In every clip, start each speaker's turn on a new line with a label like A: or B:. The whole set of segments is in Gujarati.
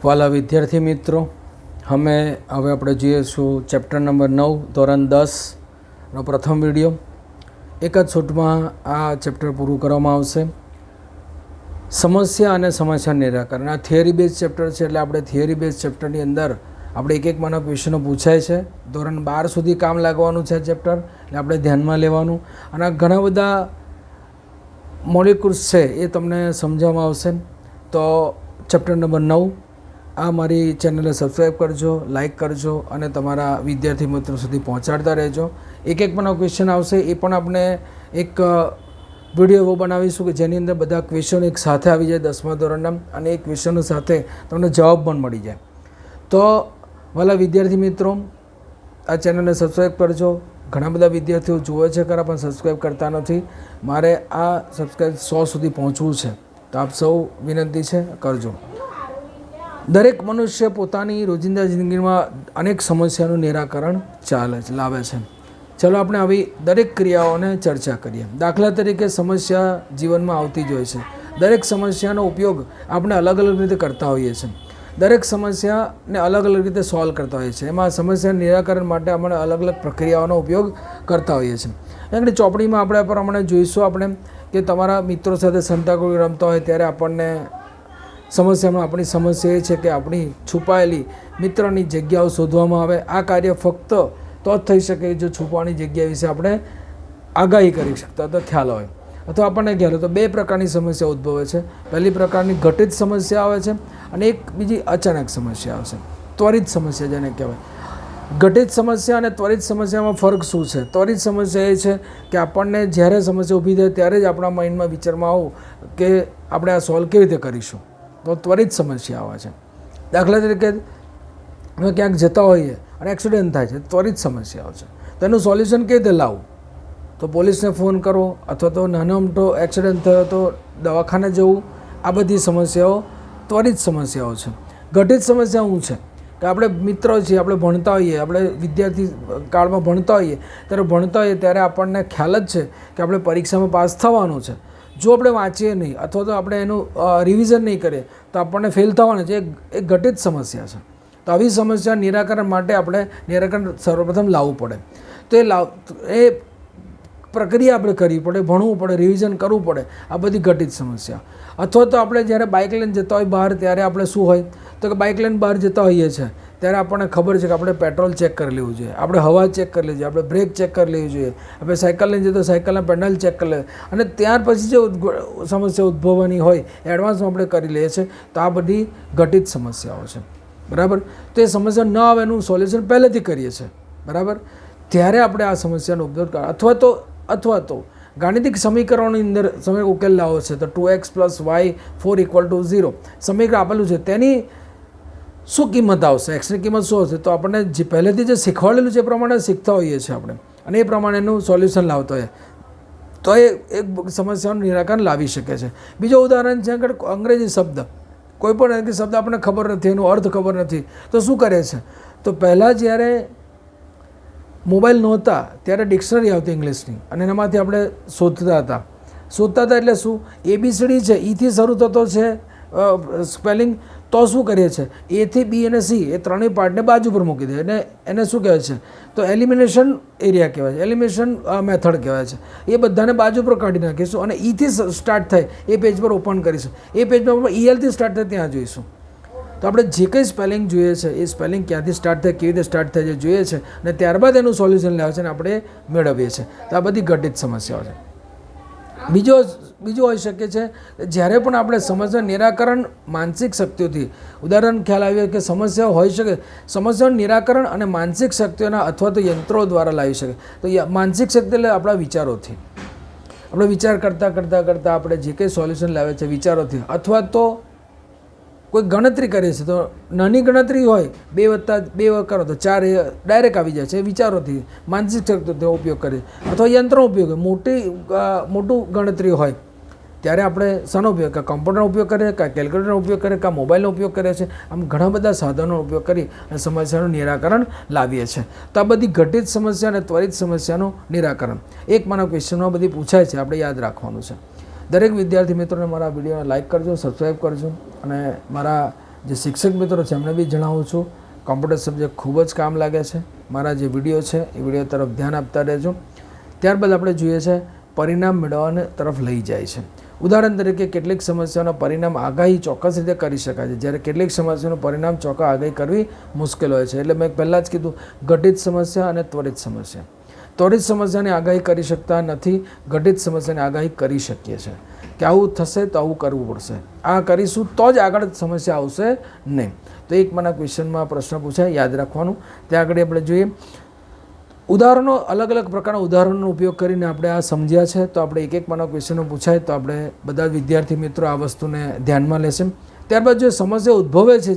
A: વાલા વિદ્યાર્થી મિત્રો, હવે આપણે જોઈશું ચેપ્ટર નંબર 9 ધોરણ 10નો પ્રથમ વિડીયો. એક જ છૂટમાં આ ચેપ્ટર પૂરું કરવામાં આવશે. સમસ્યા અને સમસ્યા નિરાકરણ આ થિયરી બેઝ ચેપ્ટર છે, એટલે આપણે થિયરી બેઝ ચેપ્ટરની અંદર આપણે એક માના ક્વેશ્ચનો પૂછાય છે. ધોરણ 12 સુધી કામ લાગવાનું છે આ ચેપ્ટર, એટલે આપણે ધ્યાનમાં લેવાનું. અને આ ઘણા બધા મોલિક્યુલ્સ છે એ તમને સમજવામાં આવશે. તો ચેપ્ટર નંબર 9 આ મારી ચેનલને સબસ્ક્રાઈબ કરજો, લાઇક કરજો અને તમારા વિદ્યાર્થી મિત્રો સુધી પહોંચાડતા રહેજો. એક માનો ક્વેશ્ચન આવશે, એ પણ આપણે એક વિડીયો એવો બનાવીશું કે જેની અંદર બધા ક્વેશ્ચન એક સાથે આવી જાય 10મા ધોરણના, અને એ ક્વેશ્ચનો સાથે તમને જવાબ પણ મળી જાય. તો વાલા વિદ્યાર્થી મિત્રો, આ ચેનલને સબસ્ક્રાઈબ કરજો. ઘણા બધા વિદ્યાર્થીઓ જુએ છે ખરા પણ સબસ્ક્રાઈબ કરતા નથી. મારે આ સબસ્ક્રાઈબ 100 સુધી પહોંચવું છે, તો આપ સૌ વિનંતી છે કરજો. દરેક મનુષ્ય પોતાની રોજિંદા જિંદગીમાં અનેક સમસ્યાનું નિરાકરણ લાવે છે. ચાલો આપણે આવી દરેક ક્રિયાઓને ચર્ચા કરીએ. દાખલા તરીકે સમસ્યા જીવનમાં આવતી જ હોય છે. દરેક સમસ્યાનો ઉપયોગ આપણે અલગ અલગ રીતે કરતા હોઈએ છીએ. દરેક સમસ્યાને અલગ અલગ રીતે સોલ્વ કરતા હોઈએ છીએ. એમાં સમસ્યા નિરાકરણ માટે આપણે અલગ અલગ પ્રક્રિયાઓનો ઉપયોગ કરતા હોઈએ છીએ. એટલે ચોપડીમાં આપણે પ્રમાણે જોઈશું આપણે કે તમારા મિત્રો સાથે સંતાકુકડી રમતા હોય ત્યારે આપણને સમસ્યામાં આપણી સમસ્યા એ છે કે આપણી છુપાયેલી મિત્રની જગ્યાઓ શોધવામાં આવે. આ કાર્ય ફક્ત તો જ થઈ શકે જો છુપાવાની જગ્યા વિશે આપણે આગાહી કરી શકતા તો ખ્યાલ હોય, અથવા આપણને ખ્યાલ હોય. તો બે પ્રકારની સમસ્યા ઉદ્ભવે છે. પહેલી પ્રકારની ઘટિત સમસ્યા આવે છે અને એક બીજી અચાનક સમસ્યા આવે છે, ત્વરિત સમસ્યા જેને કહેવાય. ઘટિત સમસ્યા અને ત્વરિત સમસ્યામાં ફરક શું છે? ત્વરિત સમસ્યા એ છે કે આપણને જ્યારે સમસ્યા ઊભી થાય ત્યારે જ આપણા માઇન્ડમાં વિચારમાં આવું કે આપણે આ સોલ્વ કેવી રીતે કરીશું, તો ત્વરિત સમસ્યા આવે છે. દાખલા તરીકે અમે ક્યાંક જતા હોઈએ અને એક્સિડન્ટ થાય છે, ત્વરિત સમસ્યા આવે છે. તો એનું સોલ્યુશન કેવી રીતે લાવવું? તો પોલીસને ફોન કરો, અથવા તો નાનો મોટો એક્સિડન્ટ થયો તો દવાખાને જવું. આ બધી સમસ્યાઓ ત્વરિત સમસ્યાઓ છે. ઘટિત સમસ્યા શું છે કે આપણે મિત્રો છીએ, આપણે ભણતા હોઈએ, આપણે વિદ્યાર્થી કાળમાં ભણતા હોઈએ ત્યારે આપણને ખ્યાલ જ છે કે આપણે પરીક્ષામાં પાસ થવાનું છે. જો આપણે વાંચીએ નહીં અથવા તો આપણે એનું રિવિઝન નહીં કરીએ તો આપણને ફેલ થવાનું છે. એક ઘટિત સમસ્યા છે. તો આવી સમસ્યા નિરાકરણ માટે આપણે નિરાકરણ સર્વપ્રથમ લાવવું પડે. તો એ પ્રક્રિયા આપણે કરવી પડે, ભણવું પડે, રિવિઝન કરવું પડે. આ બધી ઘટિત સમસ્યા. અથવા તો આપણે જ્યારે બાઇક લઈને જતા હોય બહાર, ત્યારે આપણે શું હોય તો કે બાઇક લઈને બહાર જતા હોઈએ છીએ ત્યારે આપણને ખબર છે કે આપણે પેટ્રોલ ચેક કરી લેવું જોઈએ, આપણે હવા ચેક કરી લેવી જોઈએ, આપણે બ્રેક ચેક કરી લેવી જોઈએ, આપણે સાયકલ લઈને જઈએ તો સાયકલના પેડલ ચેક કરી લેવી, અને ત્યાર પછી જે સમસ્યા ઉદ્ભવવાની હોય એડવાન્સમાં આપણે કરી લઈએ છીએ. તો આ બધી ઘટિત સમસ્યાઓ છે, બરાબર. તો એ સમસ્યા ન આવે એનું સોલ્યુશન પહેલેથી કરીએ છીએ, બરાબર. ત્યારે આપણે આ સમસ્યાનો ઉપયોગ અથવા તો ગાણિતિક સમીકરણોની અંદર તમે ઉકેલ લાવો છે તો 2x + y 4 = 0 સમીકરણ આપેલું છે, તેની શું કિંમત આવશે, એક્સની કિંમત શું હશે? તો આપણને જે પહેલેથી જે શીખવાડેલું છે એ પ્રમાણે શીખતા હોઈએ છીએ આપણે, અને એ પ્રમાણેનું સોલ્યુશન લાવતા હોઈએ તો એ એક સમસ્યાનું નિરાકરણ લાવી શકે છે. બીજો ઉદાહરણ છે કે અંગ્રેજી શબ્દ, કોઈ પણ અંગ્રેજી શબ્દ આપણને ખબર નથી, એનો અર્થ ખબર નથી, તો શું કરે છે? તો પહેલાં જ્યારે મોબાઈલ નહોતા ત્યારે ડિક્શનરી આવતી ઇંગ્લિશની, અને એનામાંથી આપણે શોધતા હતા. એટલે શું? ABCD છે, ઈથી શરૂ થતો છે સ્પેલિંગ, તો શું કરીએ છીએ? A થી B અને C એ ત્રણેય પાર્ટને બાજુ પર મૂકી દે, અને એને શું કહેવાય છે? તો એલિમિનેશન એરિયા કહેવાય છે, એલિમિનેશન મેથડ કહેવાય છે. એ બધાને બાજુ પર કાઢી નાખીશું અને ઈથી સ્ટાર્ટ થાય એ પેજ પર ઓપન કરીશું. એ પેજમાં ELથી સ્ટાર્ટ થાય ત્યાં જોઈશું. તો આપણે જે કંઈ સ્પેલિંગ જોઈએ છે એ સ્પેલિંગ ક્યાંથી સ્ટાર્ટ થાય, કેવી રીતે સ્ટાર્ટ થાય છે જોઈએ છે, અને ત્યારબાદ એનું સોલ્યુશન લાવે છે અને આપણે મેળવીએ છીએ. તો આ બધી ઘટિત સમસ્યાઓ છે. બીજું હોઈ શકે છે જ્યારે પણ આપણે સમસ્યા નિરાકરણ માનસિક શક્તિઓથી, ઉદાહરણ ખ્યાલ આવ્યો કે સમસ્યાઓ હોઈ શકે, સમસ્યાનું નિરાકરણ અને માનસિક શક્તિઓના અથવા તો યંત્રો દ્વારા લાવી શકે. તો માનસિક શક્તિ એટલે આપણા વિચારોથી, આપણે વિચાર કરતાં આપણે જે કંઈ સોલ્યુશન લાવે છે વિચારોથી, અથવા તો કોઈ ગણતરી કરીએ છીએ તો નાની ગણતરી હોય 2 + 2 કરો તો 4 ડાયરેક્ટ આવી જાય છે, વિચારોથી માનસિક શક્તિનો ઉપયોગ કરીએ. અથવા યંત્રનો ઉપયોગ, મોટું ગણતરી હોય ત્યારે આપણે શાનો ઉપયોગ, કાં કમ્પ્યુટરનો ઉપયોગ કરીએ, કાં કેલ્ક્યુલેટરનો ઉપયોગ કરીએ, કાં મોબાઈલનો ઉપયોગ કરીએ છીએ. આમ ઘણા બધા સાધનોનો ઉપયોગ કરી અને સમસ્યાનું નિરાકરણ લાવીએ છીએ. તો આ બધી ઘટિત સમસ્યા અને ત્વરિત સમસ્યાનું નિરાકરણ એક માનો ક્વેશ્ચનમાં બધી પૂછાય છે, આપણે યાદ રાખવાનું છે. દરેક વિદ્યાર્થી મિત્રોને મારા વિડીયોને લાઇક કરજો, સબસ્ક્રાઈબ કરજો અને મારા જે શિક્ષક મિત્રો છે એમને બી જણાવું છું કોમ્પ્યુટર સબ્જેક્ટ ખૂબ જ કામ લાગે છે. મારા જે વિડીયો છે એ વિડીયો તરફ ધ્યાન આપતા રહેજો. ત્યારબાદ આપણે જોઈએ છે પરિણામ મેળવવાને તરફ લઈ જાય છે. ઉદાહરણ તરીકે કેટલીક સમસ્યાઓના પરિણામ આગાહી ચોક્કસ રીતે કરી શકાય છે, જ્યારે કેટલીક સમસ્યાઓનું પરિણામ ચોક્કસ આગાહી કરવી મુશ્કેલ હોય છે. એટલે મેં પહેલાં જ કીધું ઘટિત સમસ્યા અને ત્વરિત સમસ્યા. ત્વરિત સમસ્યાની આગાહી કરી શકતા નથી, ઘટિત સમસ્યાની આગાહી કરી શકીએ છીએ કે આવું થશે તો આવું કરવું પડશે, આ કરીશું તો જ આગળ સમસ્યા આવશે નહીં. તો એક મને ક્વેશ્ચનમાં પ્રશ્ન પૂછાય, યાદ રાખવાનું. ત્યાં આગળ આપણે જોઈએ ઉદાહરણો, અલગ અલગ પ્રકારના ઉદાહરણોનો ઉપયોગ કરીને આપણે આ સમજ્યા છે. તો આપણે એક મને ક્વેશ્ચનો પૂછાય તો આપણે બધા વિદ્યાર્થી મિત્રો આ વસ્તુને ધ્યાનમાં લેશે. ત્યારબાદ જો સમસ્યા ઉદ્ભવે છે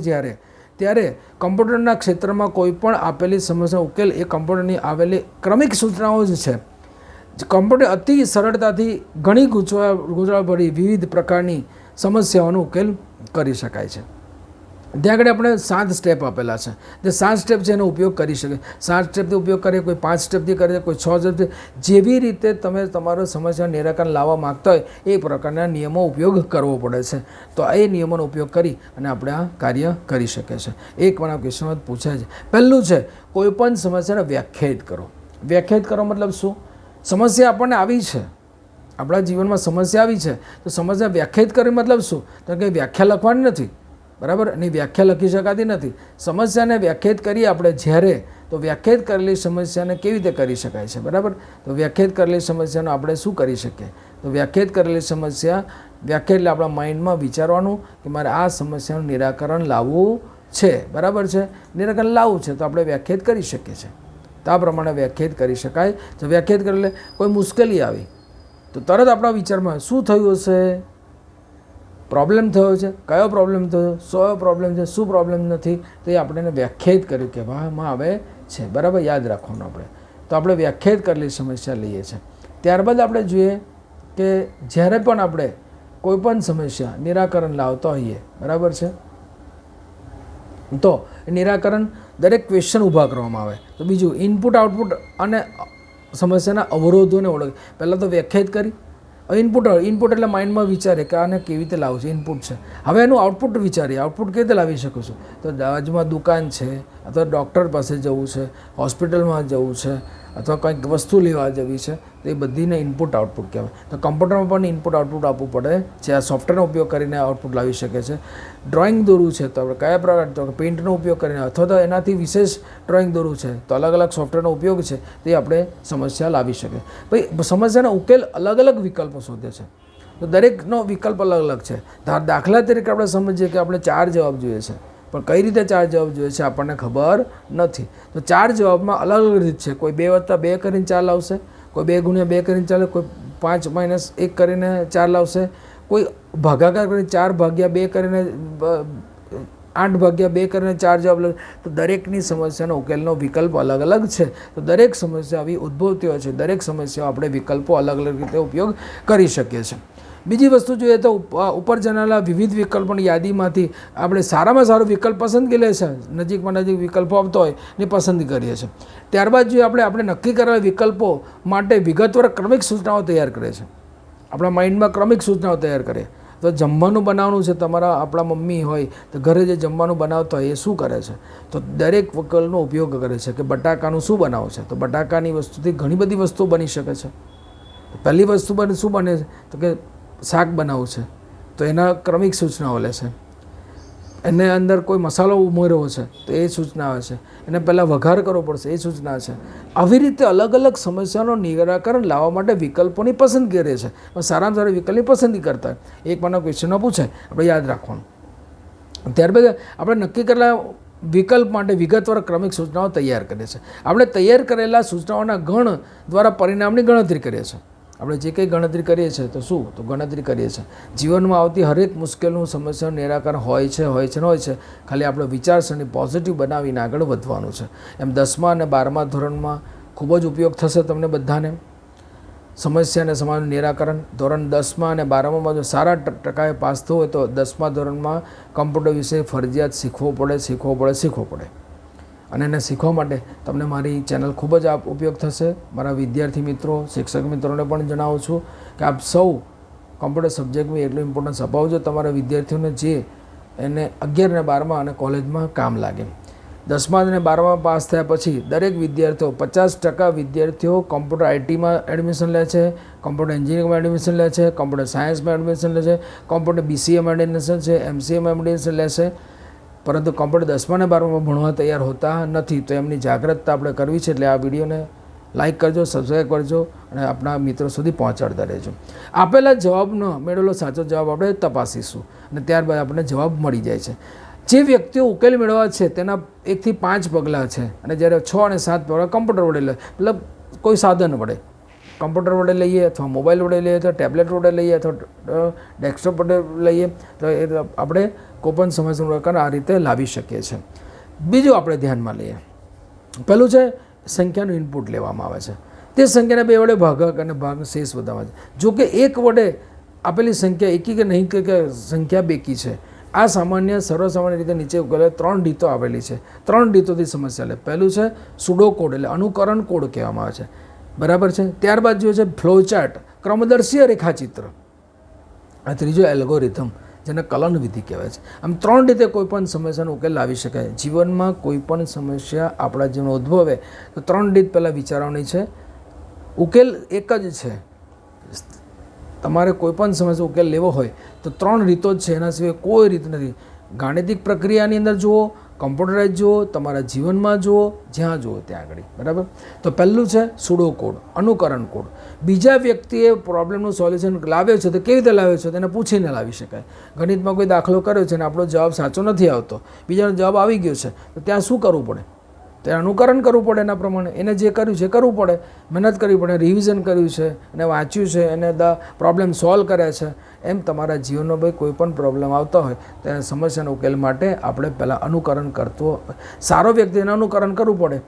A: ત્યારે કમ્પ્યુટરના ક્ષેત્રમાં કોઈ પણ આપેલી સમસ્યા ઉકેલ એ કમ્પ્યુટરની આવેલી ક્રમિક સૂચનાઓ જ છે. કમ્પ્યુટર અતિ સરળતાથી ઘણી ગૂંચવણભરી વિવિધ પ્રકારની સમસ્યાઓનો ઉકેલ કરી શકાય છે. ત્યાં આગળ આપણે 7 સ્ટેપ આપેલા છે. જે 7 સ્ટેપ છે એનો ઉપયોગ કરી શકે. 7 સ્ટેપથી ઉપયોગ કરીએ, કોઈ 5 સ્ટેપથી કરે, કોઈ 6 સ્ટેપથી, જેવી રીતે તમે તમારો સમસ્યા નિરાકરણ લાવવા માગતા હોય એ પ્રકારના નિયમો ઉપયોગ કરવો પડે છે. તો એ નિયમોનો ઉપયોગ કરી અને આપણે આ કાર્ય કરી શકીએ છીએ. એક મારા ક્વેશ્ચનમાં પૂછાય છે. પહેલું છે કોઈપણ સમસ્યાને વ્યાખ્યાયિત કરો. વ્યાખ્યાયિત કરો મતલબ શું? સમસ્યા આપણને આવી છે, આપણા જીવનમાં સમસ્યા આવી છે, તો સમસ્યા વ્યાખ્યાયિત કરી મતલબ શું? તો કે વ્યાખ્યા લખવાની નથી, બરાબર? એની વ્યાખ્યા લખી શકાતી નથી. સમસ્યાને વ્યાખ્યાયિત કરીએ આપણે જ્યારે, તો વ્યાખ્યાયિત કરેલી સમસ્યાને કેવી રીતે કરી શકાય છે, બરાબર? તો વ્યાખ્યાયિત કરેલી સમસ્યાનો આપણે શું કરી શકીએ? તો વ્યાખ્યાયિત કરેલી સમસ્યા, વ્યાખ્યા એટલે આપણા માઇન્ડમાં વિચારવાનું કે મારે આ સમસ્યાનું નિરાકરણ લાવવું છે, બરાબર છે? નિરાકરણ લાવવું છે તો આપણે વ્યાખ્યાયિત કરી શકીએ છીએ. તો આ પ્રમાણે વ્યાખ્યાયિત કરી શકાય. તો વ્યાખ્યાયિત કરી એટલે કોઈ મુશ્કેલી આવી તો તરત આપણા વિચારમાં શું થયું હશે? પ્રોબ્લેમ થયો છે, કયો પ્રોબ્લેમ થયો, શો પ્રોબ્લેમ છે, શું પ્રોબ્લેમ નથી, તો એ આપણે એને વ્યાખ્યાયિત કર્યું કે ભામાં આવે છે, બરાબર? યાદ રાખવાનું આપણે. તો આપણે વ્યાખ્યાયિત કરેલી સમસ્યા લઈએ છીએ. ત્યારબાદ આપણે જોઈએ કે જ્યારે પણ આપણે કોઈપણ સમસ્યા નિરાકરણ લાવતા હોઈએ, બરાબર છે, તો નિરાકરણ દરેક ક્વેશ્ચન ઊભા કરવામાં આવે. તો બીજું ઇનપુટ આઉટપુટ અને સમસ્યાના અવરોધોને ઓળખ. પહેલાં તો વ્યાખ્યાયિત કરી, ઇનપુટ એટલે માઇન્ડમાં વિચારે કે આને કેવી રીતે લાવવું છે, ઇનપુટ છે. હવે એનું આઉટપુટ વિચારીએ, આઉટપુટ કેવી રીતે લાવી શકું છું? તો બાજુમાં દુકાન છે, અથવા ડૉક્ટર પાસે જવું છે, હોસ્પિટલમાં જવું છે, અથવા કંઈક વસ્તુ લેવા જવી છે, તો એ બધીને ઇનપુટ આઉટપુટ કહેવાય. તો કમ્પ્યુટરમાં પણ ઇનપુટ આઉટપુટ આપવું પડે છે. આ સોફ્ટવેરનો ઉપયોગ કરીને આઉટપુટ લાવી શકે છે. ડ્રોઈંગ દોરવું છે તો આપણે કયા પ્રકાર, તો પેઇન્ટનો ઉપયોગ કરીને, અથવા તો એનાથી વિશેષ ડ્રોઈંગ દોરવું છે તો અલગ અલગ સોફ્ટવેરનો ઉપયોગ છે, તે આપણે સમસ્યા લાવી શકીએ. ભાઈ સમસ્યાનો ઉકેલ અલગ અલગ વિકલ્પો શોધે છે. તો દરેકનો વિકલ્પ અલગ અલગ છે. દાખલા તરીકે આપણે સમજીએ કે આપણે 4 જવાબ જોઈએ છે, પણ કઈ રીતે 4 જવાબ જોઈએ છે આપણને ખબર નથી. તો 4 જવાબમાં અલગ અલગ રીત છે. કોઈ 2 + 2 કરીને 4 લાવશે, કોઈ 2 × 2 કરીને ચાલે, કોઈ 5 - 1 કરીને 4 લાવશે, કોઈ ભાગાકાર કરીને 4 / 2 કરીને 8 / 2 કરીને 4 જવાબ લે. તો દરેકની સમસ્યાનો ઉકેલનો વિકલ્પ અલગ અલગ છે. તો દરેક સમસ્યા આવી ઉદ્ભવતી હોય છે, દરેક સમસ્યાઓ આપણે વિકલ્પો અલગ અલગ રીતે ઉપયોગ કરી શકીએ છીએ. બીજી વસ્તુ જોઈએ તો ઉપર જણાવેલા વિવિધ વિકલ્પોની યાદીમાંથી આપણે સારામાં સારો વિકલ્પ પસંદગી લે છે. નજીકમાં નજીક વિકલ્પો આવતો હોય એની પસંદગી કરીએ છીએ. ત્યારબાદ જોઈએ આપણે નક્કી કરેલા વિકલ્પો માટે વિગતવાર ક્રમિક સૂચનાઓ તૈયાર કરે છે. આપણા માઇન્ડમાં ક્રમિક સૂચનાઓ તૈયાર કરીએ. તો જમવાનું બનાવવાનું છે, તમારા આપણા મમ્મી હોય તો ઘરે જે જમવાનું બનાવતા હોય એ શું કરે છે? તો દરેક વિકલ્પનો ઉપયોગ કરે છે કે બટાકાનું શું બનાવવું છે? તો બટાકાની વસ્તુથી ઘણી બધી વસ્તુઓ બની શકે છે. પહેલી વસ્તુ શું બને છે? તો કે શાક બનાવવું છે, તો એના ક્રમિક સૂચનાઓ લેશે. એને અંદર કોઈ મસાલો ઉમેરવો છે તો એ સૂચના આવે છે. એને પહેલાં વઘાર કરવો પડશે, એ સૂચના છે. આવી રીતે અલગ અલગ સમસ્યાનો નિરાકરણ લાવવા માટે વિકલ્પોની પસંદગી કરે છે. સારામાં સારા વિકલ્પની પસંદગી કરતા એક મને ક્વેશ્ચનો પૂછાય, આપણે યાદ રાખવાનું. ત્યારબાદ આપણે નક્કી કરેલા વિકલ્પ માટે વિગતવાર ક્રમિક સૂચનાઓ તૈયાર કરીએ છીએ. આપણે તૈયાર કરેલા સૂચનાઓના ગણ દ્વારા પરિણામની ગણતરી કરીએ છીએ. આપણે જે કંઈ ગણતરી કરીએ છીએ તો શું? તો ગણતરી કરીએ છીએ. જીવનમાં આવતી હરેક મુશ્કેલનું સમસ્યાનું નિરાકરણ હોય છે. ખાલી આપણે વિચારસરણી પોઝિટિવ બનાવીને આગળ વધવાનું છે. એમ 10મા અને 12મા ધોરણમાં ખૂબ જ ઉપયોગ થશે તમને બધાને. સમસ્યા અને સમાધાનનું નિરાકરણ ધોરણ 10મા અને 12મામાં જો સારા ટકાએ પાસ થવું હોય તો 10મા ધોરણમાં કમ્પ્યુટર વિશે ફરજિયાત શીખવો પડે. અને એને શીખવા માટે તમને મારી ચેનલ ખૂબ જ ઉપયોગ થશે. મારા વિદ્યાર્થી મિત્રો, શિક્ષક મિત્રોને પણ જણાવું છું કે આપ સૌ કમ્પ્યુટર સબ્જેક્ટમાં એટલું ઇમ્પોર્ટન્સ અપાવજો. તમારા વિદ્યાર્થીઓને જે એને 11 અને 12માં અને કોલેજમાં કામ લાગે. 10મા અને 12મા પાસ થયા પછી દરેક વિદ્યાર્થીઓ 50% વિદ્યાર્થીઓ કોમ્પ્યુટર આઈટીમાં એડમિશન લે છે, કોમ્પ્યુટર એન્જિનિયરિંગમાં એડમિશન લે છે, કોમ્પ્યુટર સાયન્સમાં એડમિશન લે છે, કોમ્પ્યુટર BCAમાં એડમિશન છે, MCAમાં એડમિશન લે છે. પરંતુ કોમ્પ્યુટર 10મા અને 12માં ભણવા તૈયાર હોતા નથી. તો એમની જાગૃતતા આપણે કરવી છે. એટલે આ વિડીયોને લાઇક કરજો, સબસ્ક્રાઈબ કરજો અને આપણા મિત્રો સુધી પહોંચાડતા રહેજો. આપેલા જવાબનો મેળવેલો સાચો જવાબ આપણે તપાસીશું અને ત્યારબાદ આપણને જવાબ મળી જાય છે. જે વ્યક્તિઓ ઉકેલ મેળવવા છે તેના 1 થી 5 પગલાં છે અને જ્યારે 6 અને 7 પગલાં કમ્પ્યુટર વડે લે, મતલબ કોઈ સાધન વડે, કમ્પ્યુટર વડે લઈએ અથવા મોબાઈલ વડે લઈએ અથવા ટેબ્લેટ વડે લઈએ અથવા ડેસ્કટોપ વડે લઈએ તો એ આપણે કોઈપણ સમસ્યાનું આ રીતે લાવી શકીએ છીએ. બીજું આપણે ધ્યાનમાં લઈએ, પહેલું છે સંખ્યાનું ઇનપુટ લેવામાં આવે છે. તે સંખ્યાને 2 વડે ભાગાકાર અને ભાગ શેષ બતાવવા છે. જો કે 1 વડે આપેલી સંખ્યા એકી કે નહીં કે સંખ્યા બેકી છે. આ સર્વસામાન્ય રીતે નીચે ઉકેલે 3 રીતો આવેલી છે. 3 રીતોથી સમસ્યા લે. પહેલું છે સુડો કોડ, એટલે અનુકરણ કોડ કહેવામાં આવે છે, બરાબર છે. ત્યારબાદ જોઈએ છે ફ્લોચાર્ટ, ક્રમદર્શીય રેખાચિત્ર. આ ત્રીજો એલ્ગોરિધમ, જેને કલન વિધિ કહેવાય છે. આમ 3 રીતે કોઈપણ સમસ્યાનો ઉકેલ લાવી શકાય. જીવનમાં કોઈપણ સમસ્યા આપણા જીવનમાં ઉદ્ભવે તો 3 રીત પહેલાં વિચારવાની છે. ઉકેલ એક જ છે. તમારે કોઈપણ સમસ્યા ઉકેલ લેવો હોય તો 3 રીતો જ છે, એના સિવાય કોઈ રીત નથી. ગાણિતિક પ્રક્રિયાની અંદર જુઓ, કમ્પ્યુટરાઇઝ જુઓ, તમારા જીવનમાં જુઓ, જ્યાં જુઓ ત્યાં આગળ, બરાબર. તો પહેલું છે સુડો કોડ, અનુકરણ કોડ. બીજા વ્યક્તિએ પ્રોબ્લેમનું સોલ્યુશન લાવ્યો છે તો કેવી રીતે લાવ્યો છે તેને પૂછીને લાવી શકાય. ગણિતમાં કોઈ દાખલો કર્યો છે અને આપણો જવાબ સાચો નથી આવતો, બીજાનો જવાબ આવી ગયો છે, તો ત્યાં શું કરવું પડે? ત્યાં અનુકરણ કરવું પડે. એના પ્રમાણે એને જે કર્યું છે કરવું પડે, મહેનત કરવી પડે, રિવિઝન કર્યું છે, એને વાંચ્યું છે, એને પ્રોબ્લેમ સોલ્વ કર્યા છે. એમ તમારા જીવનનો ભાઈ કોઈ પણ પ્રોબ્લેમ આવતા હોય તો એને સમસ્યાનો ઉકેલ માટે આપણે પહેલાં અનુકરણ કરતો, સારો વ્યક્તિ એને અનુકરણ કરવું પડે.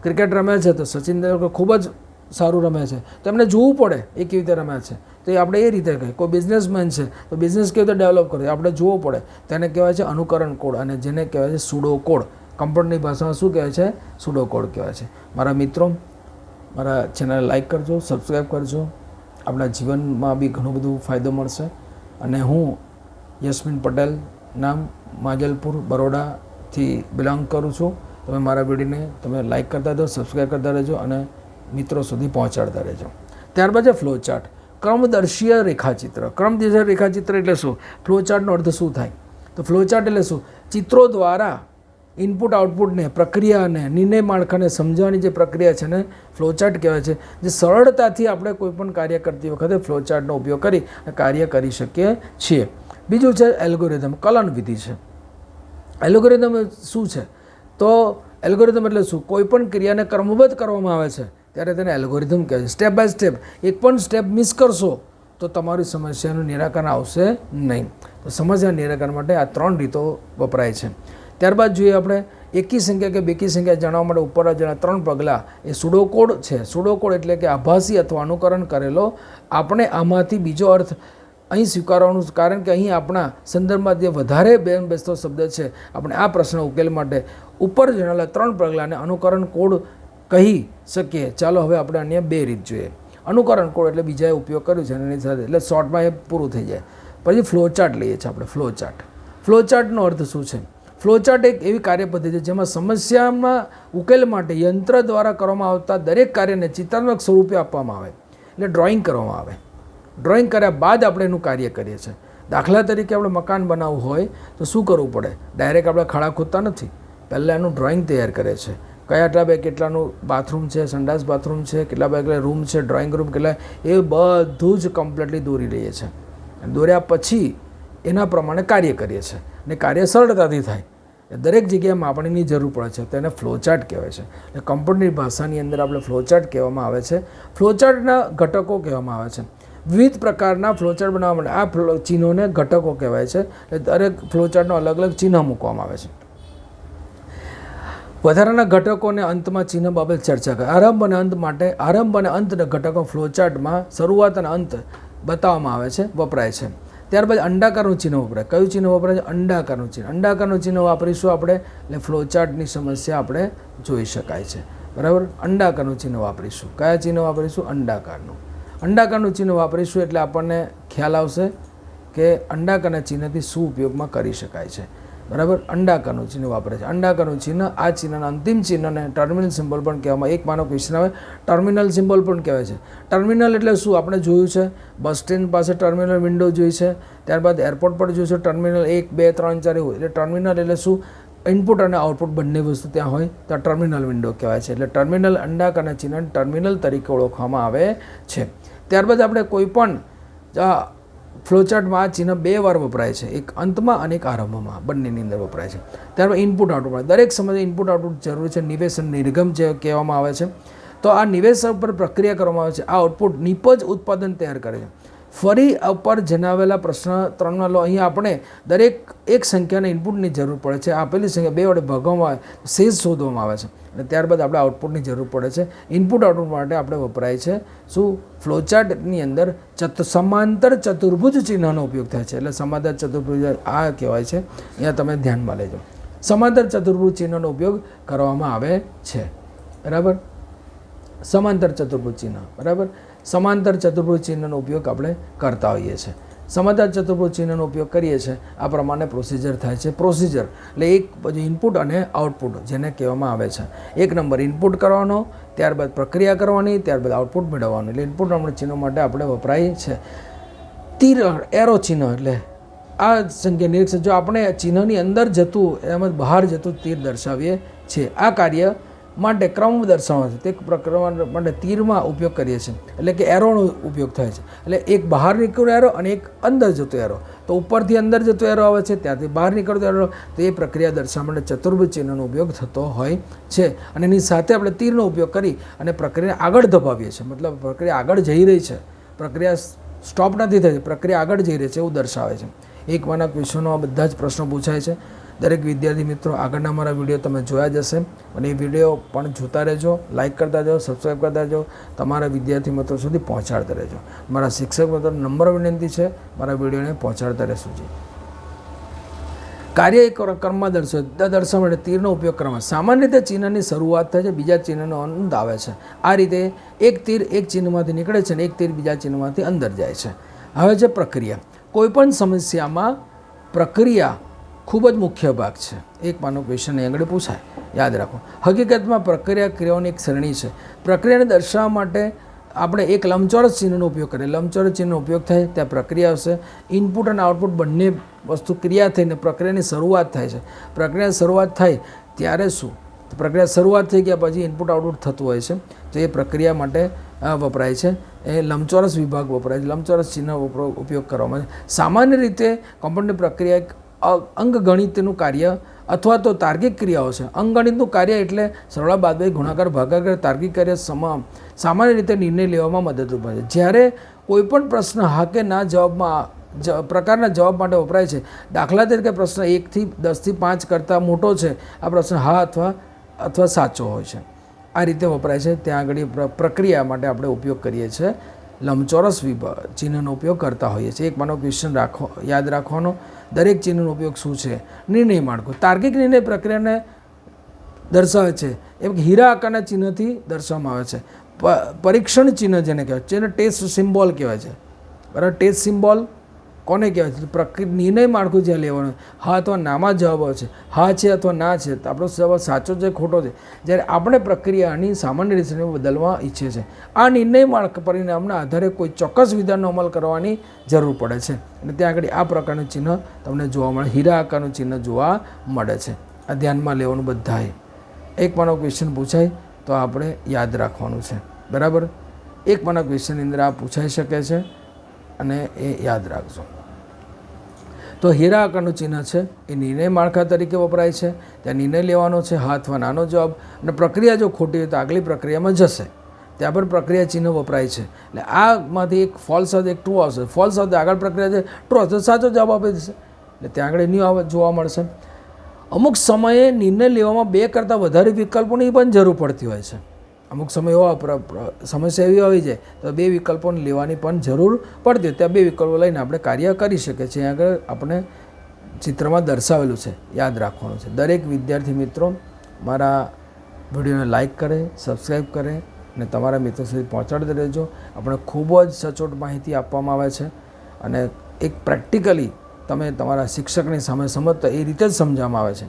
A: ક્રિકેટ રમે છે તો સચિન તેંડુલકર ખૂબ જ સારું રમે છે તો એમને જોવું પડે એ કેવી રીતે રમે છે, તો એ આપણે એ રીતે કહીએ. કોઈ બિઝનેસમેન છે તો બિઝનેસ કેવી રીતે ડેવલપ કરે આપણે જોવું પડે. તેને કહેવાય છે અનુકરણ કોડ અને જેને કહેવાય છે સુડો કોડ. કમ્પ્યુટરની ભાષામાં શું કહેવાય છે? સુડો કોડ કહેવાય છે. મારા મિત્રો, મારા ચેનલ લાઈક કરજો, સબસ્ક્રાઈબ કરજો. આપણા જીવનમાં બી ઘણું બધું ફાયદો મળશે. અને હું યસ્મીન પટેલ નામ, માજલપુર, બરોડાથી બિલોંગ કરું છું. તમે મારા વિડીયોને તમે લાઈક કરતા રહેજો, સબસ્ક્રાઈબ કરતા રહેજો અને મિત્રો સુધી પહોંચાડતા રહેજો. ત્યારબાદ છે ફ્લોચાર્ટ, ક્રમદર્શીય રેખાચિત્ર. ક્રમદર્શીય રેખાચિત્ર એટલે શું? ફ્લોચાર્ટનો અર્થ શું થાય? તો ફ્લોચાર્ટ એટલે શું? ચિત્રો દ્વારા ઇનપુટ આઉટપુટને, પ્રક્રિયાને, નિર્ણય માળખાને સમજાવવાની જે પ્રક્રિયા છે ને ફ્લોચાર્ટ કહેવાય છે. જે સરળતાથી આપણે કોઈપણ કાર્ય કરતી વખતે ફ્લોચાર્ટનો ઉપયોગ કરી કાર્ય કરી શકીએ છીએ. બીજું છે એલ્ગોરિધમ, કલન વિધિ છે. એલ્ગોરિધમ શું છે? તો એલ્ગોરિધમ એટલે શું? કોઈપણ ક્રિયાને ક્રમબદ્ધ કરવામાં આવે છે ત્યારે તેને એલ્ગોરિધમ કહેવાય છે. સ્ટેપ બાય સ્ટેપ, એક પણ સ્ટેપ મિસ કરશો તો તમારી સમસ્યાનું નિરાકરણ આવશે નહીં. તો સમસ્યાના નિરાકરણ માટે આ 3 રીતો વપરાય છે. ત્યારબાદ જોઈએ આપણે એકી સંખ્યા કે બેકી સંખ્યા જાણવા માટે ઉપર જણા 3 પગલાં એ સુડો કોડ છે. સુડો કોડ એટલે કે આભાસી અથવા અનુકરણ કરેલો. આપણે આમાંથી બીજો અર્થ અહીં સ્વીકારવાનું, કારણ કે અહીં આપણા સંદર્ભમાં જે વધારે બેસતો શબ્દ છે. આપણે આ પ્રશ્ન ઉકેલ માટે ઉપર જણાવેલા 3 પગલાંને અનુકરણ કોડ કહી શકીએ. ચાલો હવે આપણે અન્ય 2 રીત જોઈએ. અનુકરણ કોડ એટલે બીજાએ ઉપયોગ કર્યું છે એની સાથે, એટલે શોર્ટમાં એ પૂરું થઈ જાય. પછી ફ્લોચાર્ટ લઈએ છીએ આપણે. ફ્લોચાર્ટનો અર્થ શું છે? ફ્લોચાર્ટ એક એવી કાર્ય પદ્ધતિ છે જેમાં સમસ્યામાં ઉકેલ માટે યંત્ર દ્વારા કરવામાં આવતા દરેક કાર્યને ચિત્રાત્મક સ્વરૂપે આપવામાં આવે, એટલે ડ્રોઈંગ કરવામાં આવે. ડ્રોઈંગ કર્યા બાદ આપણે એનું કાર્ય કરીએ છીએ. દાખલા તરીકે આપણે મકાન બનાવવું હોય તો શું કરવું પડે? ડાયરેક્ટ આપણે ખાડા ખોદતા નથી, પહેલાં એનું ડ્રોઈંગ તૈયાર કરે છે. કયા બે કેટલાનું બાથરૂમ છે, સંડાસ બાથરૂમ છે, કેટલા બે રૂમ છે, ડ્રોઈંગ રૂમ કેટલા, એ બધું જ કમ્પ્લીટલી દોરી લઈએ છીએ. દોર્યા પછી એના પ્રમાણે કાર્ય કરીએ છીએ અને કાર્ય સરળતાથી થાય. દરેક જગ્યાએ માપણીની જરૂર પડે છે, તેને ફ્લોચાર્ટ કહેવાય છે. એટલે કમ્પ્યુટરની ભાષાની અંદર આપણે ફ્લોચાર્ટ કહેવામાં આવે છે. ફ્લોચાર્ટના ઘટકો કહેવામાં આવે છે. વિવિધ પ્રકારના ફ્લોચાર્ટ બનાવવા માટે આ ચિહ્નોને ઘટકો કહેવાય છે. એટલે દરેક ફ્લોચાર્ટનો અલગ અલગ ચિહ્ન મૂકવામાં આવે છે. વધારાના ઘટકોને અંતમાં ચિહ્ન બાબત ચર્ચા કરે. આરંભ અને અંત માટે આરંભ અને અંત ઘટકો ફ્લોચાર્ટમાં શરૂઆત અને અંત બતાવવામાં આવે છે, વપરાય છે. ત્યારબાદ અંડાકારનું ચિહ્ન વપરાય. કયું ચિહ્ન વપરાય છે? અંડાકારનું ચિહ્ન. અંડાકારનું ચિહ્ન વાપરીશું આપણે એટલે ફ્લોચાર્ટની સમસ્યા આપણે જોઈ શકાય છે, બરાબર. અંડાકારનું ચિહ્ન વાપરીશું. કયા ચિહ્ન વાપરીશું? અંડાકારનું. અંડાકારનું ચિહ્ન વાપરીશું એટલે આપણને ખ્યાલ આવશે કે અંડાકારના ચિહ્નથી શું ઉપયોગમાં કરી શકાય છે. બરાબર, અંડાકારનું ચિહ્ન વાપરે છે. અંડાકારનું ચિહ્ન, આ ચિહ્નના અંતિમ ચિહ્નને ટર્મિનલ સિમ્બોલ પણ કહેવામાં. એક માનો ક્વેશ્ચન આવે, ટર્મિનલ સિમ્બોલ પણ કહેવાય છે. ટર્મિનલ એટલે શું? આપણે જોયું છે, બસ સ્ટેન્ડ પાસે ટર્મિનલ વિન્ડો જોઈ છે, ત્યારબાદ એરપોર્ટ પર જોયું છે ટર્મિનલ 1, 2, 3, 4 એવું. એટલે ટર્મિનલ એટલે શું? ઇનપુટ અને આઉટપુટ બંને વસ્તુ ત્યાં હોય તો ટર્મિનલ વિન્ડો કહેવાય છે. એટલે ટર્મિનલ, અંડાકારના ચિહ્ન ટર્મિનલ તરીકે ઓળખવામાં આવે છે. ત્યારબાદ આપણે કોઈ પણ ફ્લોચાર્ટમાં આ ચિહ્ન 2 વાર વપરાય છે, એક અંતમાં અને એક આરંભમાં, બંનેની અંદર વપરાય છે. ત્યારબાદ ઇનપુટ આઉટપુટ, દરેક સમયે ઇનપુટ આઉટપુટ જરૂરી છે. નિવેશ અને નિર્ગમ જે કહેવામાં આવે છે. તો આ નિવેશ પર પ્રક્રિયા કરવામાં આવે છે. આ આઉટપુટ નિપજ ઉત્પાદન તૈયાર કરે છે. ફરી ઉપર જણાવેલા પ્રશ્ન 3માં લો. અહીંયા આપણે દરેક એક સંખ્યાના ઇનપુટની જરૂર પડે છે. આપેલી સંખ્યા 2 વડે ભાગવામાં આવે, શેષ શોધવામાં આવે છે. અને ત્યારબાદ આપણે આઉટપુટની જરૂર પડે છે. ઇનપુટ આઉટપુટ માટે આપણે વપરાય છે શું? ફ્લોચાર્ટની અંદર સમાંતર ચતુર્ભુજ ચિહ્નનો ઉપયોગ થાય છે. એટલે સમાંતર ચતુર્ભુજ આ કહેવાય છે. અહીંયા તમે ધ્યાનમાં લેજો, સમાંતર ચતુર્ભુજ ચિહ્નનો ઉપયોગ કરવામાં આવે છે. બરાબર, સમાંતર ચતુર્ભુજ ચિહ્ન. બરાબર, સમાંતર ચતુર્ભુજ ચિહ્નનો ઉપયોગ આપણે કરતા હોઈએ છીએ. સમાંતર ચતુર્ભુજ ચિહ્નનો ઉપયોગ કરીએ છીએ. આ પ્રમાણે પ્રોસિજર થાય છે. પ્રોસિજર એટલે એક પછી ઇનપુટ અને આઉટપુટ જેને કહેવામાં આવે છે. 1 નંબર ઇનપુટ કરવાનો, ત્યારબાદ પ્રક્રિયા કરવાની, ત્યારબાદ આઉટપુટ મેળવવાનું. એટલે ઇનપુટ અને ચિહ્નો માટે આપણે વપરાય છે. તીર, એરો ચિહ્ન એટલે આ સંખ્યા નિરીક્ષણ. જો આપણે ચિહ્નની અંદર જતું એમ બહાર જતું તીર દર્શાવીએ છીએ. આ કાર્ય માટે ક્રમ દર્શાવવાનો છે. તે પ્રક્રિયા માટે તીરમાં ઉપયોગ કરીએ છીએ. એટલે કે એરોનો ઉપયોગ થાય છે. એટલે એક બહાર નીકળતો એરો અને એક અંદર જતો એરો. તો ઉપરથી અંદર જતો એરો આવે છે, ત્યાંથી બહાર નીકળતો એરો. તો એ પ્રક્રિયા દર્શાવવા માટે ચતુર્ભુજ ચિહ્નનો ઉપયોગ થતો હોય છે. અને એની સાથે આપણે તીરનો ઉપયોગ કરી અને પ્રક્રિયા આગળ ધપાવીએ છીએ. મતલબ પ્રક્રિયા આગળ જઈ રહી છે, પ્રક્રિયા સ્ટોપ નથી થઈ, પ્રક્રિયા આગળ જઈ રહી છે એવું દર્શાવે છે. એકમાંના ક્વેશ્ચનો બધા જ પ્રશ્નો પૂછાય છે. દરેક વિદ્યાર્થી મિત્રો આગળના મારા વિડીયો તમે જોયા જ હશે અને એ વિડીયો પણ જોતા રહેજો, લાઇક કરતા જાઓ, સબસ્ક્રાઈબ કરતા જાઓ, તમારા વિદ્યાર્થી મિત્રો સુધી પહોંચાડતા રહેજો. મારા શિક્ષક મિત્રો નંબર વિનંતી છે, મારા વિડીયોને પહોંચાડતા રહેશું. કાર્ય એક કર્મમાં દર્શાવવા માટે તીરનો ઉપયોગ કરવામાં. સામાન્ય રીતે ચિહ્નની શરૂઆત થાય છે, બીજા ચિહ્નનો અંત આવે છે. આ રીતે એક તીર એક ચિહ્નમાંથી નીકળે છે અને એક તીર બીજા ચિહ્નમાંથી અંદર જાય છે. હવે છે પ્રક્રિયા. કોઈપણ સમસ્યામાં પ્રક્રિયા ખૂબ જ મુખ્ય ભાગ છે. એક માનો ક્વેશ્ચન અહીં આગળ પૂછાય, યાદ રાખો. હકીકતમાં પ્રક્રિયા ક્રિયાઓની એક શ્રેણી છે. પ્રક્રિયાને દર્શાવવા માટે આપણે એક લંબચોરસ ચિહ્નનો ઉપયોગ કરીએ. લંબચોરસ ચિહ્નનો ઉપયોગ થાય ત્યાં પ્રક્રિયા આવશે. ઇનપુટ અને આઉટપુટ બંને વસ્તુ ક્રિયા થઈને પ્રક્રિયાની શરૂઆત થાય છે. પ્રક્રિયાની શરૂઆત થાય ત્યારે શું? પ્રક્રિયા શરૂઆત થઈ ગયા પછી ઇનપુટ આઉટપુટ થતું હોય છે. તો એ પ્રક્રિયા માટે વપરાય છે. એ લંબચોરસ વિભાગ વપરાય છે. લંબચોરસ ચિહ્ન ઉપયોગ કરવામાં આવે છે. સામાન્ય રીતે કોમ્પ્યુટરની પ્રક્રિયા એક અંકગણિતનું કાર્ય અથવા તો તાર્કિક ક્રિયાઓ છે. અંકગણિતનું કાર્ય એટલે સરળ બાદબાકી, ગુણાકાર, ભાગાકાર. તાર્કિક કાર્ય સામાન્ય રીતે નિર્ણય લેવામાં મદદરૂપ છે. જ્યારે કોઈપણ પ્રશ્ન હા કે ના જવાબમાં પ્રકારના જવાબ માટે વપરાય છે. દાખલા તરીકે પ્રશ્ન 1 થી 10 થી 5 કરતાં મોટો છે. આ પ્રશ્ન હા અથવા સાચો હોય છે. આ રીતે વપરાય છે. ત્યાં આગળ પ્રક્રિયા માટે આપણે ઉપયોગ કરીએ છીએ. લંબચોરસ વિભાગ ચિહ્નનો ઉપયોગ કરતા હોઈએ છીએ. એક માનો ક્વેશ્ચન યાદ રાખવાનો. દરેક ચિહ્નનો ઉપયોગ શું છે? નિર્ણય માળખું. તાર્કિક નિર્ણય પ્રક્રિયાને દર્શાવે છે. એમ હીરા આકારના ચિહ્નથી દર્શાવવામાં આવે છે. પરીક્ષણ ચિહ્ન જેને કહેવાય છે, જેને ટેસ્ટ સિમ્બોલ કહેવાય છે. બરાબર, ટેસ્ટ સિમ્બોલ કોને કહેવાય છે? નિર્ણય માળખું જ્યાં લેવાનું હા અથવા નામાં જવાબ આવે છે. હા છે અથવા ના છે, તો આપણો જવાબ સાચો છે ખોટો છે. જ્યારે આપણે પ્રક્રિયાની સામાન્ય રીતે બદલવા ઈચ્છીએ છીએ, આ નિર્ણય માળખ પરિણામના આધારે કોઈ ચોક્કસ વિધાનનો અમલ કરવાની જરૂર પડે છે. અને ત્યાં આગળ આ પ્રકારનું ચિહ્ન તમને જોવા મળે, હીરા આકારનું ચિહ્ન જોવા મળે છે. આ ધ્યાનમાં લેવાનું બધાએ. એક માનો ક્વેશ્ચન પૂછાય તો આપણે યાદ રાખવાનું છે. બરાબર, એક માનો ક્વેશ્ચનની અંદર આ પૂછાઈ શકે છે અને એ યાદ રાખજો. તો હીરા આકારનું ચિહ્ન છે એ નિર્ણય માળખા તરીકે વપરાય છે. ત્યાં નિર્ણય લેવાનો છે, હા અથવા નાનો જવાબ. અને પ્રક્રિયા જો ખોટી હોય તો આગલી પ્રક્રિયામાં જશે, ત્યાં પણ પ્રક્રિયા ચિહ્ન વપરાય છે. એટલે આમાંથી એક ફોલ્સ આવશે, એક ટ્રુ આવશે. ફોલ્સ આવશે આગળ પ્રક્રિયા છે, ટ્રુ આવશે સાચો જવાબ આપી દેશે. એટલે ત્યાં આગળ એની જોવા મળશે. અમુક સમયે નિર્ણય લેવામાં 2 કરતાં વધારે વિકલ્પોની પણ જરૂર પડતી હોય છે. અમુક સમય એવા સમસ્યા એવી આવી જાય તો 2 વિકલ્પોને લેવાની પણ જરૂર પડતી હોય. ત્યાં 2 વિકલ્પો લઈને આપણે કાર્ય કરી શકીએ છીએ. આગળ આપણે ચિત્રમાં દર્શાવેલું છે, યાદ રાખવાનું છે. દરેક વિદ્યાર્થી મિત્રો મારા વિડીયોને લાઇક કરે, સબસ્ક્રાઈબ કરે અને તમારા મિત્રો સુધી પહોંચાડતા રહેજો. આપણે ખૂબ જ સચોટ માહિતી આપવામાં આવે છે અને એક પ્રેક્ટિકલી તમે તમારા શિક્ષકની સામે સમજતા એ રીતે જ સમજવામાં આવે છે.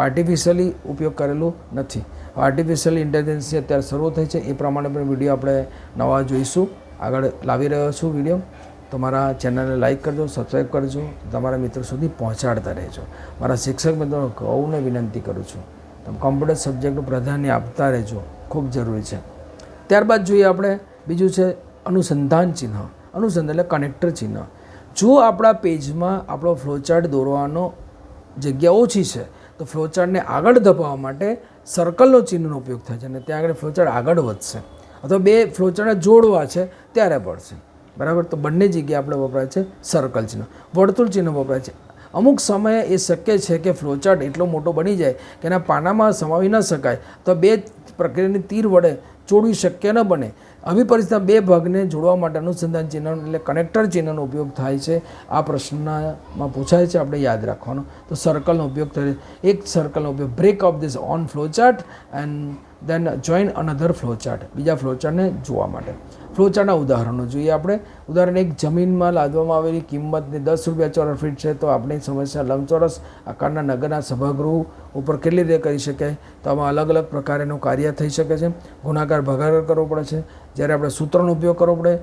A: આર્ટિફિશિયલી ઉપયોગ કરેલું નથી. આર્ટિફિશિયલ ઇન્ટેલિજન્સી અત્યારે શરૂ થઈ છે, એ પ્રમાણે પણ વિડીયો આપણે નવા જોઈશું. આગળ લાવી રહ્યો છું વિડીયો. તમારા ચેનલને લાઇક કરજો, સબસ્ક્રાઈબ કરજો, તમારા મિત્રો સુધી પહોંચાડતા રહેજો. મારા શિક્ષક મિત્રોને કહુને વિનંતી કરું છું, તમે કોમ્પ્યુટર સબ્જેક્ટનું પ્રાધાન્ય આપતા રહેજો, ખૂબ જરૂરી છે. ત્યારબાદ જોઈએ આપણે બીજું છે અનુસંધાન ચિહ્ન. અનુસંધાન એટલે કનેક્ટર ચિહ્ન. જો આપણા પેજમાં આપણો ફ્લોચાર્ટ દોરવાનો જગ્યા ઓછી છે તો ફ્લોચાર્ટને આગળ ધપાવવા માટે સર્કલનો ચિહ્નનો ઉપયોગ થાય છે, અને ત્યાં આગળ ફ્લોચાર્ટ આગળ વધશે. અથવા બે ફ્લોચાર્ટને જોડવા છે ત્યારે પડશે, બરાબર. તો બંને જગ્યાએ આપણે વપરાય છે સર્કલ ચિહ્ન. વર્તુળ ચિહ્ન વપરાય છે. અમુક સમયે એ શક્ય છે કે ફ્લોચાર્ટ એટલો મોટો બની જાય કે એના પાનામાં સમાવી ન શકાય, તો બે પ્રક્રિયાની તીર વડે જોડવી શક્ય ન બને. આવી પરિસ્થિતિમાં બે ભાગને જોડવા માટે અનુસંધાન ચિહ્ન એટલે કનેક્ટર ચિહ્નનો ઉપયોગ થાય છે. આ પ્રશ્નમાં પૂછાય છે, આપણે યાદ રાખવાનો. તો સર્કલનો ઉપયોગ થાય. એક સર્કલનો ઉપયોગ break of this on flowchart and then join another flowchart, બીજા ફ્લોચાર્ટને જોવા માટે. ફ્લોચાર્ટના ઉદાહરણો જોઈએ આપણે. ઉદાહરણ એક, જમીનમાં લાદવામાં આવેલી કિંમતની 10 રૂપિયા ચોરસ ફીટ છે, તો આપણી સમસ્યા લંબચોરસ આકારના નગરના સભાગૃહ ઉપર કેટલી રીતે કરી શકાય? તો આમાં અલગ અલગ પ્રકારનું કાર્ય થઈ શકે છે. ગુણાકાર ભાગાકાર કરવો પડે છે. જ્યારે આપણે સૂત્રનો ઉપયોગ કરવો પડે,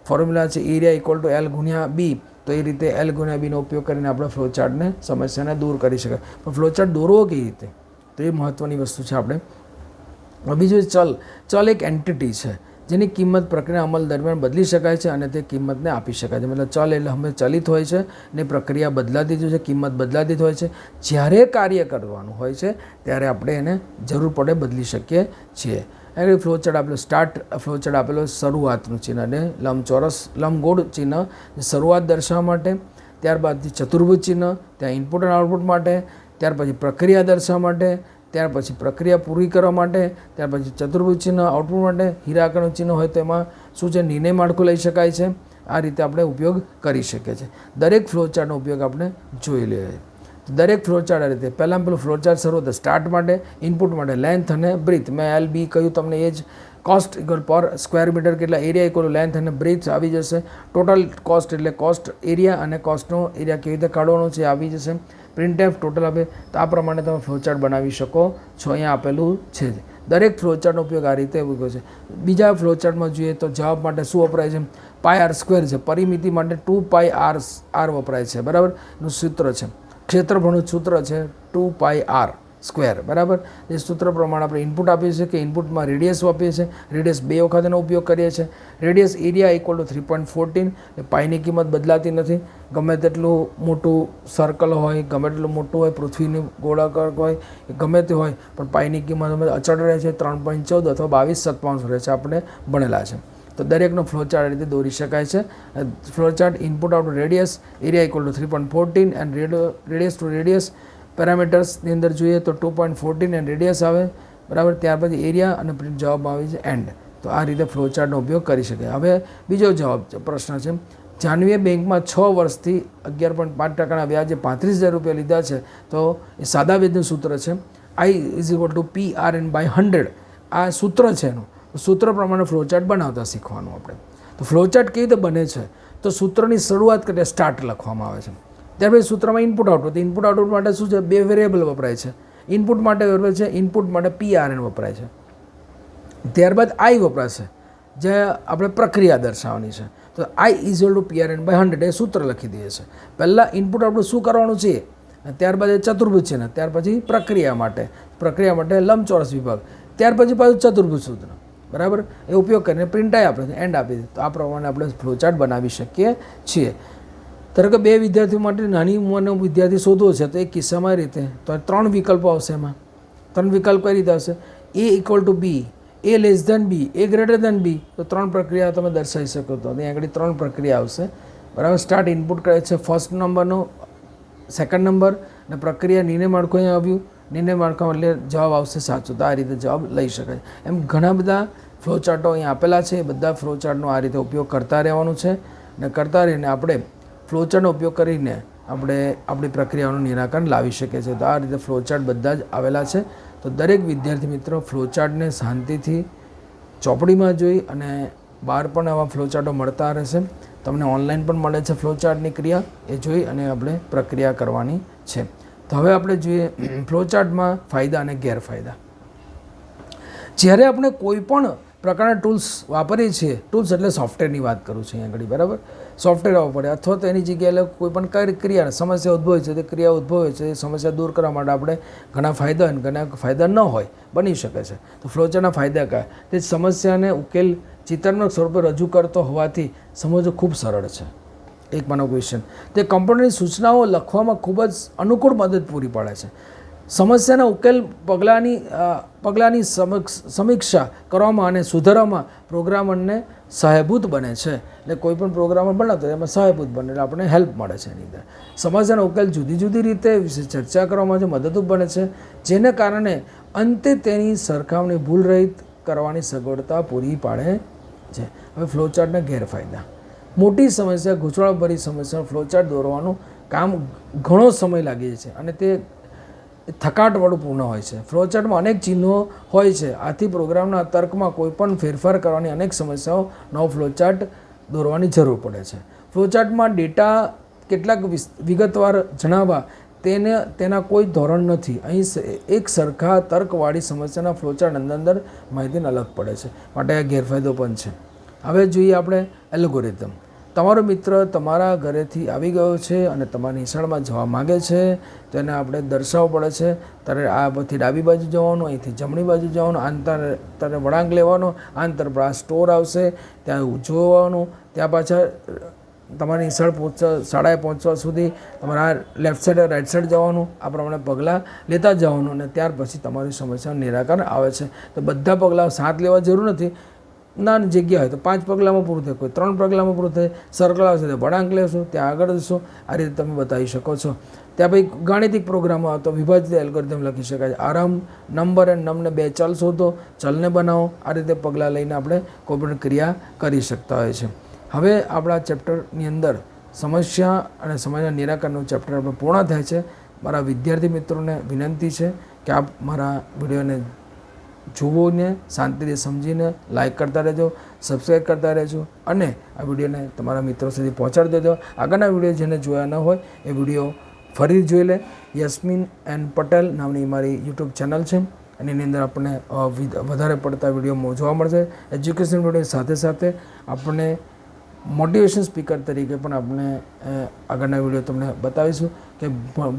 A: ફોર્મ્યુલા છે એરિયા ઇક્વલ ટુ એલ ગુણ્યા બી, તો એ રીતે એલ ગુણ્યા બીનો ઉપયોગ કરીને આપણે ફ્લોચાર્ટને સમસ્યાને દૂર કરી શકાય. પણ ફ્લોચાર્ટ દોરવો કેવી રીતે, તો એ મહત્ત્વની વસ્તુ છે. આપણે બીજું ચલ એક એન્ટિટી છે જેની કિંમત પ્રક્રિયા અમલ દરમિયાન બદલી શકાય છે અને તે કિંમતને આપી શકાય છે. મતલબ ચલ એટલે હંમેશા ચલિત હોય છે ને પ્રક્રિયા બદલાતી જ હોય છે, કિંમત બદલાતી જ હોય છે. જ્યારે કાર્ય કરવાનું હોય છે ત્યારે આપણે એને જરૂર પડે બદલી શકીએ છીએ. એટલે ફ્લોચાર્ટ આપેલો ફ્લોચાર્ટ આપેલો શરૂઆતનું ચિહ્ન અને લંબચોરસ લંબગોળ ચિહ્ન શરૂઆત દર્શાવવા માટે, ત્યારબાદ ચતુર્ભુજ ચિહ્ન ત્યાં ઇનપુટ અને આઉટપુટ માટે, ત્યાર પછી પ્રક્રિયા દર્શાવવા માટે, ત્યાર પછી પ્રક્રિયા પૂરી કરવા માટે, ત્યાર પછી ચતુર્ભુજ ચિહ્ન આઉટપુટ માટે, હીરાકરનું ચિહ્ન હોય તો એમાં શું છે, નિર્ણય માળખું લઈ શકાય છે. આ રીતે આપણે ઉપયોગ કરી શકીએ છીએ. દરેક ફ્લોચાર્ટનો ઉપયોગ આપણે જોઈ લઈએ. દરેક ફ્લોચાર્ટ આ રીતે. પહેલાં પેલું ફ્લોચાર્ટ શરૂ થશે સ્ટાર્ટ માટે, ઇનપુટ માટે લેન્થ અને બ્રીથ. મેં એલ બી કહ્યું તમને, એ જ કોસ્ટ ઇક્વલ પર સ્ક્વેર મીટર કેટલા, એરિયા ઇક્વલ લેન્થ અને બ્રીથ આવી જશે. ટોટલ કોસ્ટ એટલે કોસ્ટ એરિયા અને કોસ્ટનો એરિયા કેવી રીતે કાઢવાનો છે આવી જશે. પ્રિન્ટએફ ટોટલ આપે, તો આ પ્રમાણે તમે ફ્લોચાર્ટ બનાવી શકો છો. અહીંયા આપેલું છે. દરેક ફ્લોચાર્ટનો ઉપયોગ આ રીતે ઉપયોગ છે. બીજા ફ્લોચાર્ટમાં જોઈએ તો જવાબ માટે શું વપરાય છે? પાય આર સ્ક્વેર છે. પરિમિતિ માટે 2 પાય આર વપરાય છે, બરાબર. એનું સૂત્ર છે, ક્ષેત્રફળનું સૂત્ર છે 2 પાય આર સ્ક્વેર, બરાબર. એ સૂત્ર પ્રમાણે આપણે ઇનપુટ આપીએ છીએ કે ઇનપુટમાં રેડિયસ આપીએ છીએ. રેડિયસ 2 વખત એનો ઉપયોગ કરીએ છીએ. Radius area equal to 3.14. પાઈની કિંમત બદલાતી નથી. ગમે તેટલું મોટું સર્કલ હોય, ગમે તેટલું મોટું હોય, પૃથ્વીની ગોળાકાર હોય, ગમે તે હોય, પણ પાઈની કિંમત અચળ રહે છે. 3.14 અથવા 22 રહે છે, આપણે ભણેલા છે. તો દરેકનો ફ્લોચાર્ટ રીતે દોરી શકાય છે. Flowchart input output radius area equal to 3.14 and radius to radius પેરામીટર્સની અંદર જોઈએ તો 2.14 એન્ડ રેડિયસ આવે, બરાબર. ત્યાર પછી એરિયા અને જવાબ આવે છે એન્ડ. તો આ રીતે ફ્લોચાર્ટનો ઉપયોગ કરી શકાય. હવે બીજો જવાબ પ્રશ્ન છે, જાનવીએ બેંકમાં 6 વર્ષથી 11.5% વ્યાજે 35,000 રૂપિયા લીધા છે, તો એ સાદા વ્યાજનું સૂત્ર છે I is equal to PRN/100. આ સૂત્ર છે એનું. સૂત્ર પ્રમાણે ફ્લોચાર્ટ બનાવતા શીખવાનું આપણે. તો ફ્લોચાર્ટ કેવી રીતે બને છે? તો સૂત્રની શરૂઆત કરીએ સ્ટાર્ટ લખવામાં આવે છે. ત્યાર પછી સૂત્રમાં ઇનપુટ આઉટપુટ. ઇનપુટ આઉટપુટ માટે શું છે? 2 વેરિયેબલ વપરાય છે. ઇનપુટ માટે વપરાય છે, ઇનપુટ માટે PRN વપરાય છે. ત્યારબાદ I વપરાશે, જે આપણે પ્રક્રિયા દર્શાવવાની છે. તો I is equal to PRN/100 એ સૂત્ર લખી દઈએ છીએ. પહેલાં ઇનપુટ આઉટપુટ શું કરવાનું છે, ત્યારબાદ એ ચતુર્ભુજ છે ને, ત્યાર પછી પ્રક્રિયા માટે લંબચોરસ વિભાગ, ત્યાર પછી પાછું ચતુર્ભુજ સૂત્ર, બરાબર. એ ઉપયોગ કરીને પ્રિન્ટાઈ આપણે એન્ડ આપી દે. તો આ પ્રમાણે આપણે ફ્લોચાર્ટ બનાવી શકીએ છીએ. ધારો કે 2 વિદ્યાર્થીઓ માટે નાની ઉંમરનો વિદ્યાર્થી શોધવો છે, તો એ કિસ્સામાં રીતે તો 3 વિકલ્પો આવશે. એમાં 3 વિકલ્પ કઈ રીતે આવશે? A equal to B, A less than B, A greater than B. તો 3 પ્રક્રિયા તમે દર્શાવી શકો. તો ત્યાં આગળ 3 પ્રક્રિયા આવશે, બરાબર. સ્ટાર્ટ ઇનપુટ કરે છે ફર્સ્ટ નંબરનો, સેકન્ડ નંબર, અને પ્રક્રિયા નિર્ણય માળખું અહીંયા આવ્યું. નિર્ણય માળખામાં એટલે જવાબ આવશે સાચો. તો આ રીતે જવાબ લઈ શકાય. એમ ઘણા બધા ફ્લોચાર્ટો અહીંયા આપેલા છે. એ બધા ફ્લોચાર્ટનો આ રીતે ઉપયોગ કરતા રહેવાનું છે, અને કરતા રહીને આપણે ફ્લોચાર્ટનો ઉપયોગ કરીને આપણે આપણી પ્રક્રિયાઓનું નિરાકરણ લાવી શકીએ છીએ. તો આ રીતે ફ્લોચાર્ટ બધા જ આવેલા છે. તો દરેક વિદ્યાર્થી મિત્રો ફ્લોચાર્ટને શાંતિથી ચોપડીમાં જોઈ અને બહાર પણ આવા ફ્લોચાર્ટો મળતા રહેશે. તમને ઓનલાઈન પણ મળે છે ફ્લોચાર્ટની ક્રિયા, એ જોઈ અને આપણે પ્રક્રિયા કરવાની છે. તો હવે આપણે જોઈએ ફ્લોચાર્ટમાં ફાયદા અને ગેરફાયદા. જ્યારે આપણે કોઈ પણ પ્રકારના ટૂલ્સ વાપરીએ છીએ, ટૂલ્સ એટલે સોફ્ટવેરની વાત કરું છું અહીંયા આગળ, બરાબર. સોફ્ટવેર આવવું પડે અથવા તો એની જગ્યાએ કોઈ પણ ક્રિયા સમસ્યા ઉદ્ભવે છે, તે ક્રિયા ઉદ્ભવે છે, એ સમસ્યા દૂર કરવા માટે આપણે ઘણા ફાયદા અને ઘણા ફાયદા ન હોય, બની શકે છે. તો ફ્લોચાર્ટના ફાયદા કયા? તે સમસ્યાને ઉકેલ ચિત્રના સ્વરૂપે રજૂ કરતો હોવાથી સમજવું ખૂબ સરળ છે. એક માનો ક્વેશ્ચન. તે કમ્પ્યુટરની સૂચનાઓ લખવામાં ખૂબ જ અનુકૂળ મદદ પૂરી પાડે છે. સમસ્યાના ઉકેલ પગલાંની સમીક્ષા કરવામાં અને સુધારવામાં પ્રોગ્રામરને સહાયભૂત બને છે. એટલે કોઈ પણ પ્રોગ્રામર બનાવતો એમાં સહાયભૂત બને એટલે આપણને હેલ્પ મળે છે એની અંદર. સમસ્યાનો ઉકેલ જુદી જુદી રીતે વિશે ચર્ચા કરવામાં મદદરૂપ બને છે, જેને કારણે અંતે તેની સરખામણી ભૂલરહિત કરવાની સગવડતા પૂરી પાડે છે. હવે ફ્લોચાર્ટના ગેરફાયદા. મોટી સમસ્યા, ગૂંચવણભરી સમસ્યા ફ્લોચાર્ટ દોરવાનું કામ ઘણો સમય લાગે છે અને તે થકાટવાળું પૂર્ણ હોય છે. ફ્લોચાર્ટમાં અનેક ચિહ્નો હોય છે, આથી પ્રોગ્રામના તર્કમાં કોઈપણ ફેરફાર કરવાની અનેક સમસ્યાઓ નવો ફ્લોચાર્ટ દોરવાની જરૂર પડે છે. ફ્લોચાર્ટમાં ડેટા કેટલાક વિગતવાર જણાવવા તેના કોઈ ધોરણ નથી. અહીં એક સરખા તર્કવાળી સમસ્યાના ફ્લોચાર્ટ અંદર માહિતીને અલગ પડે છે, માટે આ ગેરફાયદો પણ છે. હવે જોઈએ આપણે એલ્ગોરિધમ. તમારો મિત્ર તમારા ઘરેથી આવી ગયો છે અને તમારી નિશાળમાં જવા માગે છે, તો એને આપણે દર્શાવવું પડે છે. તારે આ બધી ડાબી બાજુ જવાનું, અહીંથી જમણી બાજુ જવાનું, તારે વળાંક લેવાનો, આંતર પર આ સ્ટોર આવશે, ત્યાં જોવાનું, ત્યાં પાછા તમારી નિશાળ શાળાએ પહોંચવા સુધી તમારે આ લેફ્ટ સાઈડ રાઈટ સાઈડ જવાનું, આ પ્રમાણે પગલાં લેતા જવાનું અને ત્યાર પછી તમારી સમસ્યાનું નિરાકરણ આવે છે. તો બધા પગલાં સાથ લેવા જરૂર નથી. નાની જગ્યા હોય તો 5 પગલાંમાં પૂરું થાય, કોઈ 3 પગલાંમાં પૂરું થાય. સર્કલ આવશે તો વળાંક લેશો, ત્યાં આગળ જશો, આ રીતે તમે બતાવી શકો છો. ત્યાં પછી ગાણિતિક પ્રોગ્રામો આવે તો વિભાજિત એલ્ગોરિધમ લખી શકાય. આરંભ, નંબર અને નમને 2 ચલ શોધો, ચલને બનાવો, આ રીતે પગલાં લઈને આપણે કોઈપણ ક્રિયા કરી શકતા હોય છે. હવે આપણા ચેપ્ટરની અંદર સમસ્યા અને સમસ્યાના નિરાકરણનું ચેપ્ટર આપણે પૂર્ણ થાય છે. મારા વિદ્યાર્થી મિત્રોને વિનંતી છે કે આપ મારા વિડીયોને જોવોને શાંતિથી સમજીને લાઇક કરતા રહેજો, સબસ્ક્રાઈબ કરતા રહેજો અને આ વિડીયોને તમારા મિત્રો સુધી પહોંચાડી દેજો. આગળના વિડીયો જેને જોયા ન હોય એ વિડીયો ફરી જોઈ લે. યસ્મીન એન પટેલ નામની મારી યુટ્યુબ ચેનલ છે અને એની અંદર આપણને વધારે પડતા વિડીયો જોવા મળશે. એજ્યુકેશન વિડીયો સાથે સાથે આપણને મોટિવેશન સ્પીકર તરીકે પણ આપણે આગળના વિડીયો તમને બતાવીશું કે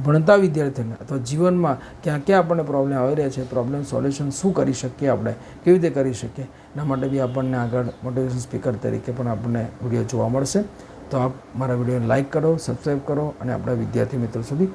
A: ભણતા વિદ્યાર્થીઓને અથવા જીવનમાં ક્યાં ક્યાં આપણને પ્રોબ્લેમ આવી રહ્યા છે, પ્રોબ્લેમ સોલ્યુશન શું કરી શકીએ, આપણે કેવી રીતે કરી શકીએ, એના માટે બી આપણને આગળ મોટિવેશન સ્પીકર તરીકે પણ આપણને વિડીયો જોવા મળશે. તો આપ મારા વિડીયોને લાઇક કરો, સબસ્ક્રાઈબ કરો અને આપણા વિદ્યાર્થી મિત્રો સુધી